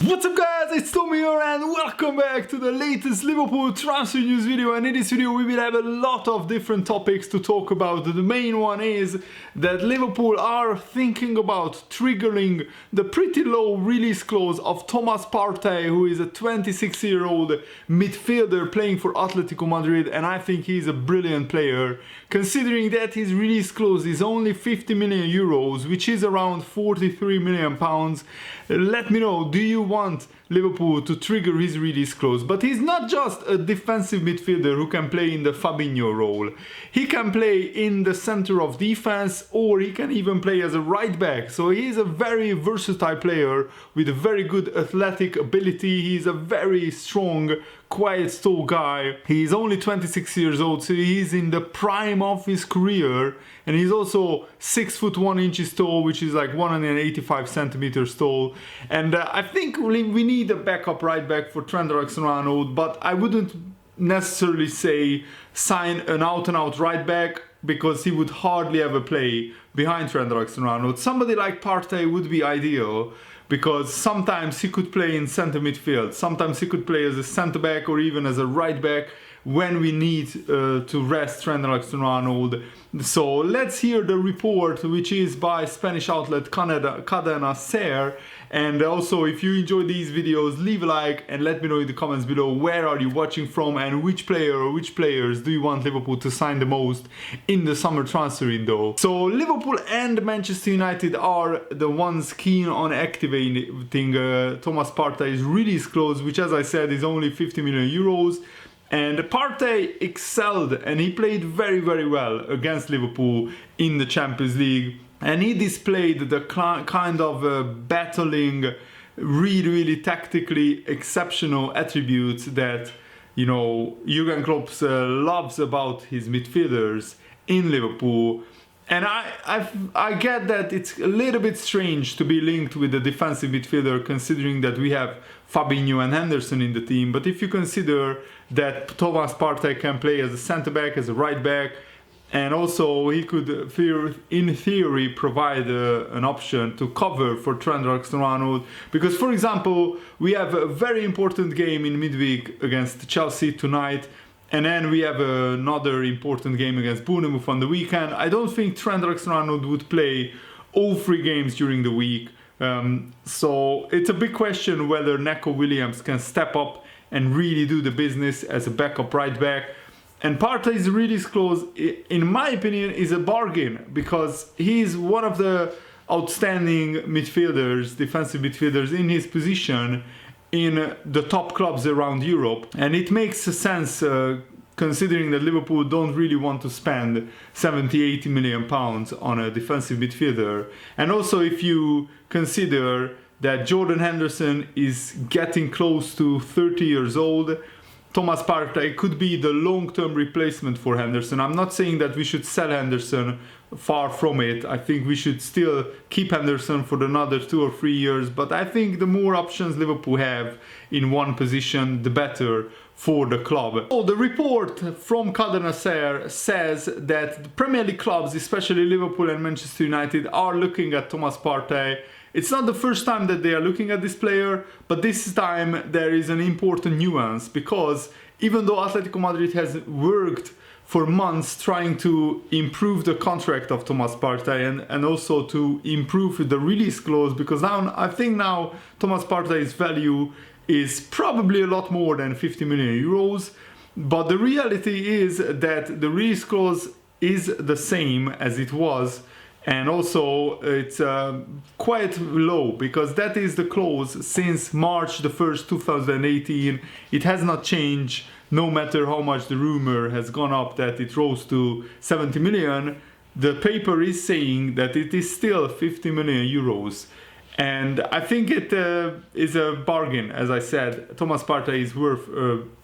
What's up guys, it's Tommy here and welcome back to the latest Liverpool transfer news video. And in this video we will have a lot of different topics to talk about. The main one is that Liverpool are thinking about triggering the pretty low release clause of Thomas Partey, who is a 26-year-old midfielder playing for Atletico Madrid, and I think he's a brilliant player, considering that his release clause is only 50 million euros, which is around 43 million pounds. Let me know, do you want Liverpool to trigger his release clause? But he's not just a defensive midfielder who can play in the Fabinho role. He can play in the center of defense, or he can even play as a right back. So he's a very versatile player with a very good athletic ability. He's a very strong, quiet, tall guy. He's only 26 years old, so he's in the prime of his career, and he's also 6'1" tall, which is like 185 centimeters tall. And I think we need a backup right back for Trent Alexander-Arnold, but I wouldn't necessarily say sign an out-and-out right back, because he would hardly ever play behind Trent Alexander-Arnold. Somebody like Partey would be ideal, because sometimes he could play in center midfield, sometimes he could play as a center back or even as a right back when we need to rest Trent Alexander-Arnold. So let's hear the report, which is by Spanish outlet Cadena Ser. And also, if you enjoy these videos, leave a like and let me know in the comments below where are you watching from and which player or which players do you want Liverpool to sign the most in the summer transfer window. So Liverpool and Manchester United are the ones keen on activating Thomas Partey's release clause, which, as I said, is only 50 million euros. And Partey excelled, and he played very, very well against Liverpool in the Champions League. And he displayed the kind of battling, really tactically exceptional attributes that, you know, Jurgen Klopp loves about his midfielders in Liverpool. And I get that it's a little bit strange to be linked with a defensive midfielder, considering that we have Fabinho and Henderson in the team. But if you consider that Thomas Partey can play as a centre-back, as a right-back, and also he could, in theory, provide an option to cover for Trent Alexander-Arnold. Because, for example, we have a very important game in midweek against Chelsea tonight, and then we have another important game against Bournemouth on the weekend. I don't think Trent Alexander-Arnold would play all three games during the week. So it's a big question whether Neco Williams can step up and really do the business as a backup right back. And Partey's release clause, in my opinion, is a bargain, because he's one of the outstanding midfielders, defensive midfielders in his position in the top clubs around Europe. And it makes sense considering that Liverpool don't really want to spend 70-80 million pounds on a defensive midfielder. And also, if you consider that Jordan Henderson is getting close to 30 years old, Thomas Partey could be the long-term replacement for Henderson. I'm not saying that we should sell Henderson, far from it. I think we should still keep Henderson for another 2 or 3 years, but I think the more options Liverpool have in one position, the better for the club. So the report from Cadena Ser says that the Premier League clubs, especially Liverpool and Manchester United, are looking at Thomas Partey. It's not the first time that they are looking at this player, but this time there is an important nuance, because even though Atletico Madrid has worked for months trying to improve the contract of Thomas Partey and also to improve the release clause, because now I think now Thomas Partey's value is probably a lot more than 50 million euros, but the reality is that the release clause is the same as it was. And also it's quite low, because that is the clause since March the 1st, 2018. It has not changed, no matter how much the rumor has gone up that it rose to 70 million. The paper is saying that it is still 50 million euros. And I think it is a bargain. As I said, Thomas Partey is worth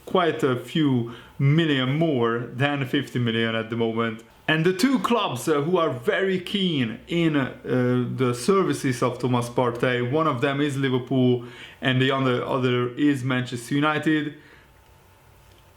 quite a few million more than 50 million at the moment. And the two clubs who are very keen in the services of Thomas Partey, one of them is Liverpool and the other is Manchester United.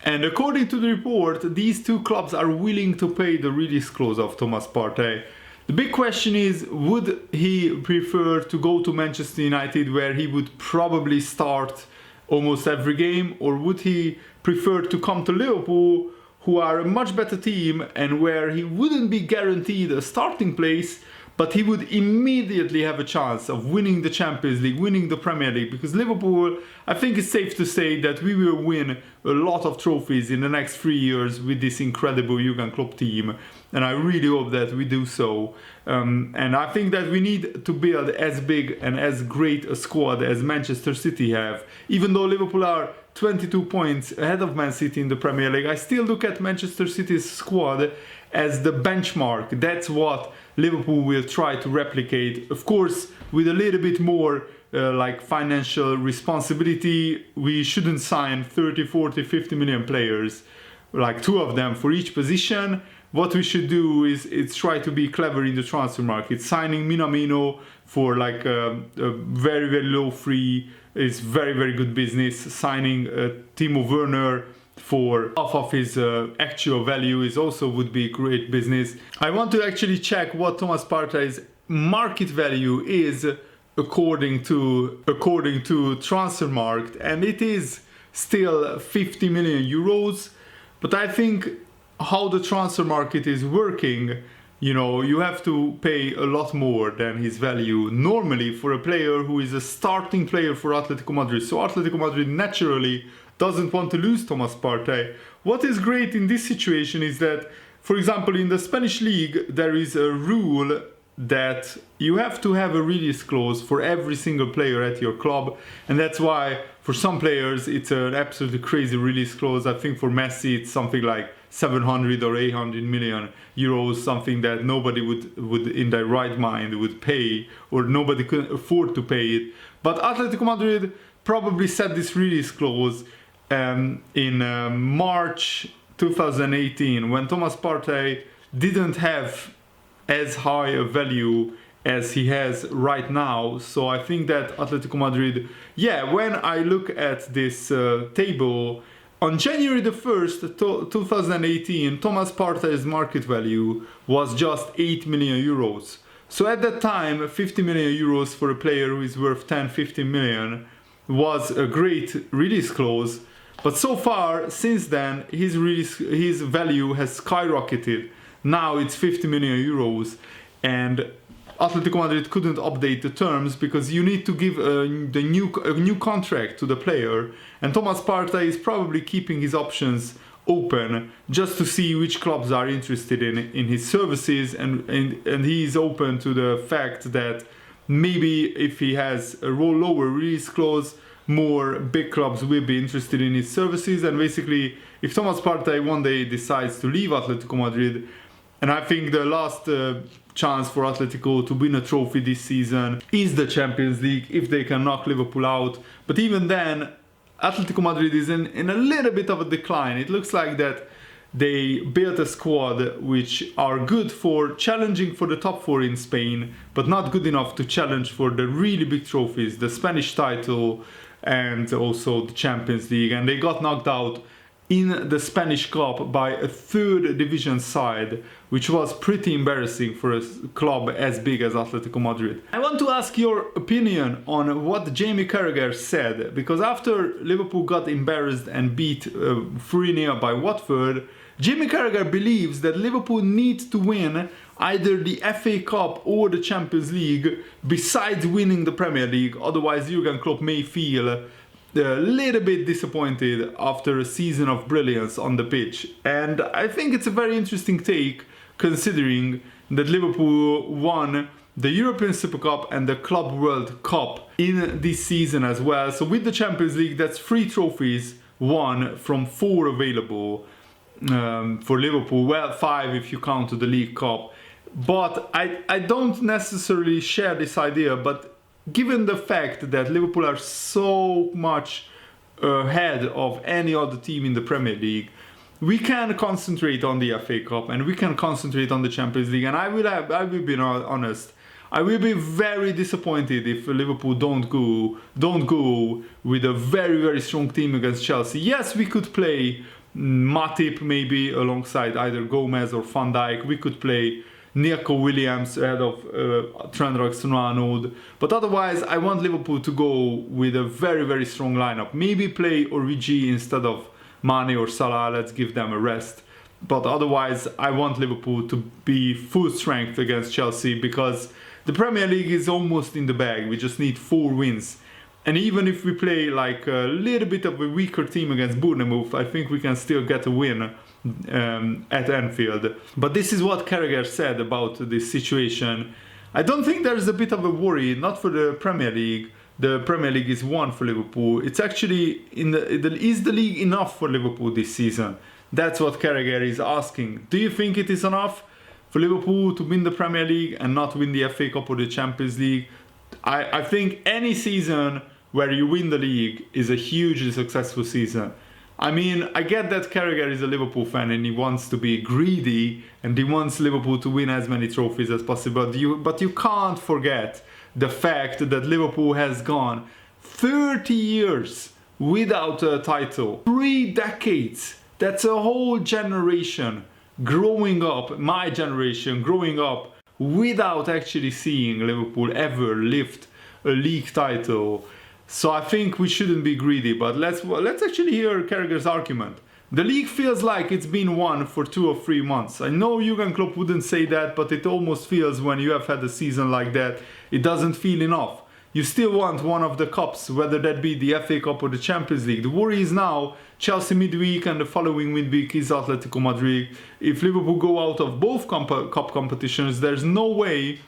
And according to the report, these two clubs are willing to pay the release clause of Thomas Partey. The big question is, would he prefer to go to Manchester United, where he would probably start almost every game, or would he prefer to come to Liverpool, who are a much better team and where he wouldn't be guaranteed a starting place, but he would immediately have a chance of winning the Champions League, winning the Premier League? Because Liverpool, I think it's safe to say that we will win a lot of trophies in the next 3 years with this incredible Jurgen Klopp team, and I really hope that we do so. And I think that we need to build as big and as great a squad as Manchester City have. Even though Liverpool are 22 points ahead of Man City in the Premier League, I still look at Manchester City's squad as the benchmark. That's what Liverpool will try to replicate, of course with a little bit more like financial responsibility. We shouldn't sign 30, 40, 50 million players, like 2 of them for each position. What we should do is try to be clever in the transfer market. Signing Minamino for like a very, very low free is very, very good business. Signing Timo Werner for half of his actual value is also would be great business. I want to actually check what Thomas Partey's market value is according to Transfermarkt, and it is still 50 million euros. But I think how the transfer market is working, you know, you have to pay a lot more than his value normally for a player who is a starting player for Atletico Madrid. So Atletico Madrid naturally doesn't want to lose Thomas Partey. What is great in this situation is that, for example, in the Spanish league, there is a rule that you have to have a release clause for every single player at your club, and that's why for some players it's an absolutely crazy release clause. I think for Messi it's something like 700 or 800 million euros, something that nobody would in their right mind would pay, or nobody could afford to pay it. But Atletico Madrid probably set this release clause in March 2018, when Thomas Partey didn't have as high a value as he has right now. So I think that Atletico Madrid, yeah, when I look at this table, on January the 1st, 2018, Thomas Partey's market value was just 8 million euros. So at that time, 50 million euros for a player who is worth 10-15 million was a great release clause. But so far, since then, his value has skyrocketed. Now it's 50 million euros, and Atletico Madrid couldn't update the terms because you need to give a new contract to the player, and Thomas Partey is probably keeping his options open just to see which clubs are interested in his services, and he is open to the fact that maybe if he has a lower release clause, more big clubs will be interested in his services. And basically, if Thomas Partey one day decides to leave Atletico Madrid, and I think the last chance for Atletico to win a trophy this season is the Champions League, if they can knock Liverpool out. But even then, Atletico Madrid is in a little bit of a decline. It looks like that they built a squad which are good for challenging for the top 4 in Spain, but not good enough to challenge for the really big trophies, the Spanish title and also the Champions League. And they got knocked out in the Spanish Cup by a 3rd division side, which was pretty embarrassing for a club as big as Atletico Madrid. I want to ask your opinion on what Jamie Carragher said, because after Liverpool got embarrassed and beat 3-0 by Watford, Jamie Carragher believes that Liverpool needs to win either the FA Cup or the Champions League besides winning the Premier League, otherwise Jurgen Klopp may feel a little bit disappointed after a season of brilliance on the pitch. And I think it's a very interesting take, considering that Liverpool won the European Super Cup and the Club World Cup in this season as well. So with the Champions League, that's 3 trophies won from 4 available for Liverpool. Well, 5 if you count the League Cup. But I don't necessarily share this idea, but given the fact that Liverpool are so much ahead of any other team in the Premier League, we can concentrate on the FA Cup and we can concentrate on the Champions League. And I will be honest, I will be very disappointed if Liverpool don't go with a very, very strong team against Chelsea. Yes, we could play Matip maybe alongside either Gomez or Van Dijk. We could play Nico Williams ahead of Trent Alexander-Arnold. But otherwise, I want Liverpool to go with a very, very strong lineup. Maybe play Origi instead of Mane or Salah. Let's give them a rest. But otherwise, I want Liverpool to be full strength against Chelsea, because the Premier League is almost in the bag. We just need 4 wins. And even if we play like a little bit of a weaker team against Bournemouth, I think we can still get a win at Anfield. But this is what Carragher said about this situation. I don't think there's a bit of a worry, not for the Premier League. The Premier League is won for Liverpool. It's actually, is the league enough for Liverpool this season? That's what Carragher is asking. Do you think it is enough for Liverpool to win the Premier League and not win the FA Cup or the Champions League? I think any season where you win the league is a hugely successful season. I mean, I get that Carragher is a Liverpool fan and he wants to be greedy and he wants Liverpool to win as many trophies as possible. But you can't forget the fact that Liverpool has gone 30 years without a title. 3 decades. That's a whole generation growing up, my generation growing up without actually seeing Liverpool ever lift a league title. So I think we shouldn't be greedy, but let's actually hear Carragher's argument. The league feels like it's been won for 2 or 3 months. I know Jurgen Klopp wouldn't say that, but it almost feels when you have had a season like that, it doesn't feel enough. You still want one of the cups, whether that be the FA Cup or the Champions League. The worry is now Chelsea midweek and the following midweek is Atletico Madrid. If Liverpool go out of both cup competitions, there's no way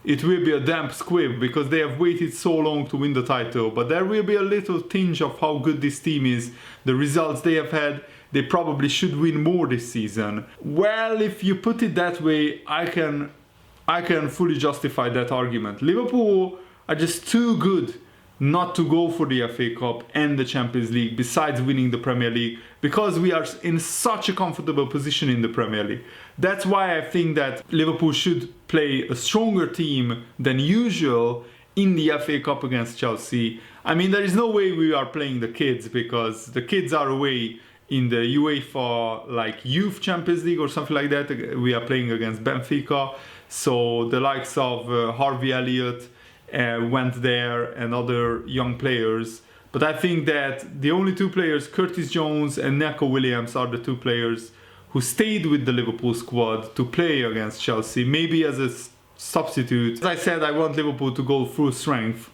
it will be a damp squib, because they have waited so long to win the title. But there will be a little tinge of how good this team is, the results they have had. They probably should win more this season. Well, if you put it that way, I can fully justify that argument. Liverpool are just too good not to go for the FA Cup and the Champions League, besides winning the Premier League, because we are in such a comfortable position in the Premier League. That's why I think that Liverpool should play a stronger team than usual in the FA Cup against Chelsea. I mean, there is no way we are playing the kids, because the kids are away in the UEFA like Youth Champions League or something like that. We are playing against Benfica, so the likes of Harvey Elliott went there and other young players. But I think that the only 2 players, Curtis Jones and Nico Williams, are the 2 players who stayed with the Liverpool squad to play against Chelsea, maybe as a substitute. As I said, I want Liverpool to go full strength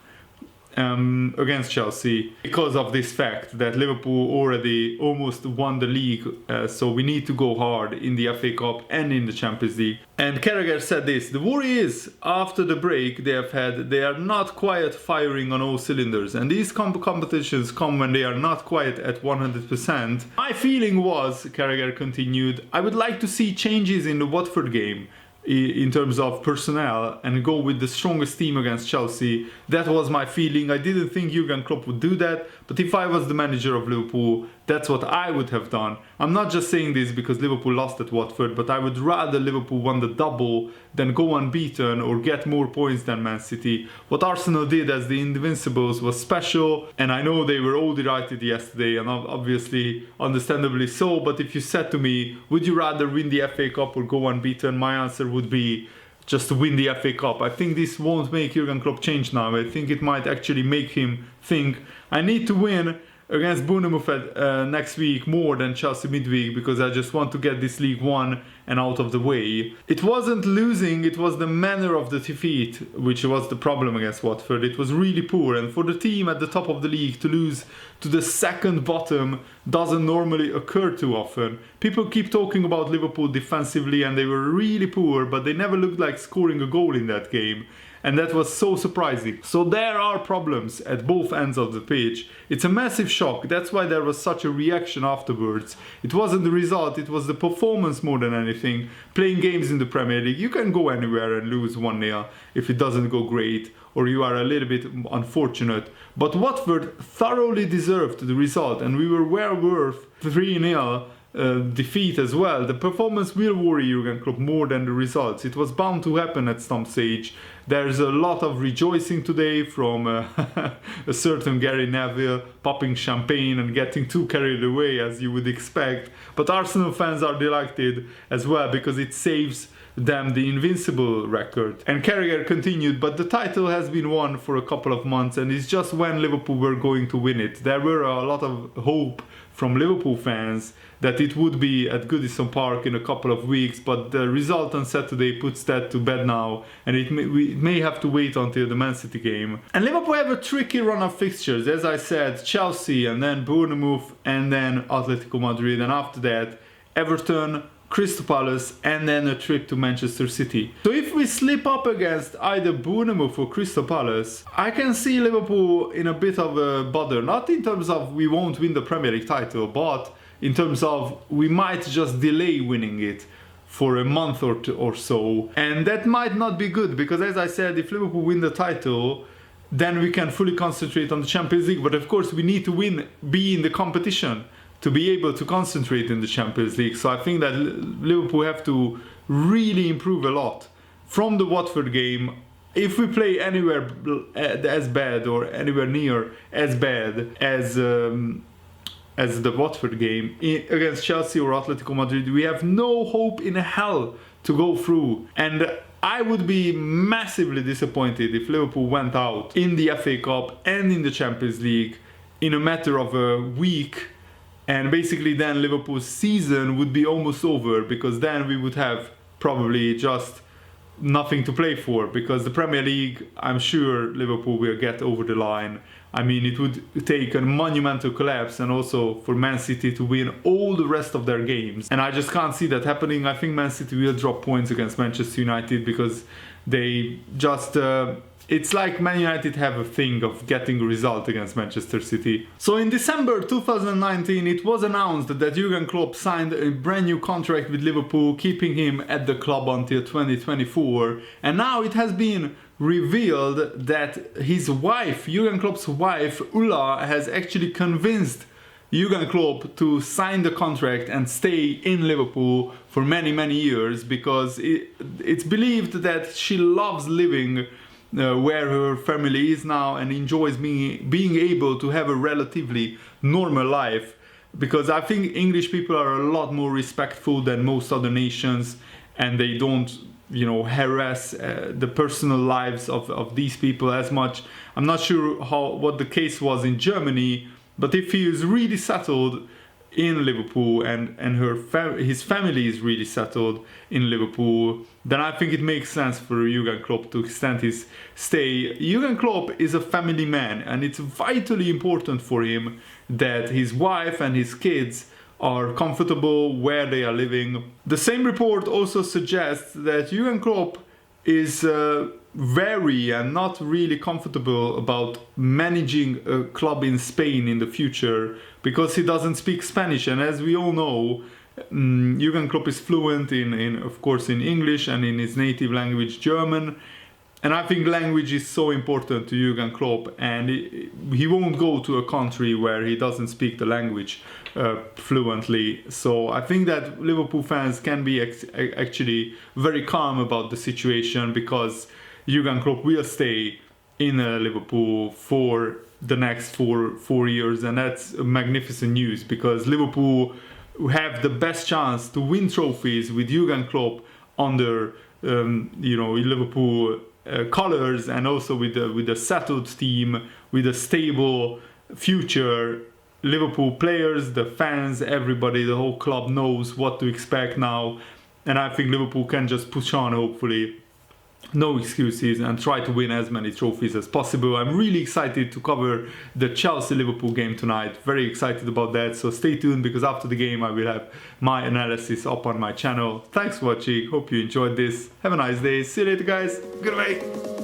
against Chelsea, because of this fact that Liverpool already almost won the league, so we need to go hard in the FA Cup and in the Champions League. And Carragher said this: the worry is, after the break they have had, they are not quite firing on all cylinders, and these competitions come when they are not quite at 100%. My feeling was, Carragher continued, I would like to see changes in the Watford game in terms of personnel and go with the strongest team against Chelsea. That was my feeling. I didn't think Jurgen Klopp would do that, but if I was the manager of Liverpool, that's what I would have done. I'm not just saying this because Liverpool lost at Watford, but I would rather Liverpool won the double than go unbeaten or get more points than Man City. What Arsenal did as the Invincibles was special, and I know they were all delighted yesterday, and obviously understandably so. But if you said to me, would you rather win the FA Cup or go unbeaten, my answer would be just to win the FA Cup. I think this won't make Jurgen Klopp change now. I think it might actually make him think, I need to win against Bournemouth next week more than Chelsea midweek, because I just want to get this league won and out of the way. It wasn't losing, it was the manner of the defeat which was the problem against Watford. It was really poor, and for the team at the top of the league to lose to the second bottom doesn't normally occur too often. People keep talking about Liverpool defensively, and they were really poor, but they never looked like scoring a goal in that game. And that was so surprising. So there are problems at both ends of the pitch. It's a massive shock. That's why there was such a reaction afterwards. It wasn't the result, it was the performance more than anything. Playing games in the Premier League, you can go anywhere and lose 1-0 if it doesn't go great, or you are a little bit unfortunate. But Watford thoroughly deserved the result, and we were well worth 3-0 defeat as well. The performance will worry Jurgen Klopp more than the results. It was bound to happen at some stage. There's a lot of rejoicing today from a certain Gary Neville, popping champagne and getting too carried away, as you would expect. But Arsenal fans are delighted as well, because it saves them the invincible record. And Carragher continued, but the title has been won for a couple of months and it's just when Liverpool were going to win it. There were a lot of hope from Liverpool fans that it would be at Goodison Park in a couple of weeks, but the result on Saturday puts that to bed now, and we may have to wait until the Man City game. And Liverpool have a tricky run of fixtures, as I said, Chelsea and then Bournemouth and then Atletico Madrid, and after that Everton, Crystal Palace and then a trip to Manchester City. So if we slip up against either Bournemouth or Crystal Palace, I can see Liverpool in a bit of a bother, not in terms of we won't win the Premier League title, but in terms of we might just delay winning it for a month or so. And that might not be good, because as I said, if Liverpool win the title, then we can fully concentrate on the Champions League. But of course we need to be in the competition to be able to concentrate in the Champions League. So I think that Liverpool have to really improve a lot from the Watford game. If we play anywhere as bad or anywhere near as bad as the Watford game against Chelsea or Atletico Madrid, we have no hope in hell to go through. And I would be massively disappointed if Liverpool went out in the FA Cup and in the Champions League in a matter of a week. And basically then Liverpool's season would be almost over, because then we would have probably just nothing to play for, because the Premier League, I'm sure Liverpool will get over the line. I mean, it would take a monumental collapse and also for Man City to win all the rest of their games. And I just can't see that happening. I think Man City will drop points against Manchester United because they just... it's like Man United have a thing of getting a result against Manchester City. So in December 2019, it was announced that Jurgen Klopp signed a brand new contract with Liverpool, keeping him at the club until 2024. And now it has been revealed that his wife, Jurgen Klopp's wife, Ulla, has actually convinced Jurgen Klopp to sign the contract and stay in Liverpool for many, many years, because it's believed that she loves living where her family is now and enjoys being able to have a relatively normal life, because I think English people are a lot more respectful than most other nations, and they don't, you know, harass the personal lives of these people as much. I'm not sure what the case was in Germany, but if he is really settled in Liverpool and his family is really settled in Liverpool, then I think it makes sense for Jurgen Klopp to extend his stay. Jurgen Klopp is a family man, and it's vitally important for him that his wife and his kids are comfortable where they are living. The same report also suggests that Jurgen Klopp is very and not really comfortable about managing a club in Spain in the future, because he doesn't speak Spanish. And as we all know, Jurgen Klopp is fluent of course in English and in his native language German, and I think language is so important to Jurgen Klopp, and he won't go to a country where he doesn't speak the language fluently. So I think that Liverpool fans can be actually very calm about the situation, because Jurgen Klopp will stay in Liverpool for the next four years, and that's magnificent news, because Liverpool have the best chance to win trophies with Jurgen Klopp under Liverpool colors, and also with a settled team, with a stable future. Liverpool players, the fans, everybody, the whole club knows what to expect now, and I think Liverpool can just push on, hopefully. No excuses, and try to win as many trophies as possible. I'm really excited to cover the Chelsea-Liverpool game tonight. Very excited about that, so stay tuned, because after the game I will have my analysis up on my channel. Thanks for watching, hope you enjoyed this. Have a nice day, see you later guys, goodbye.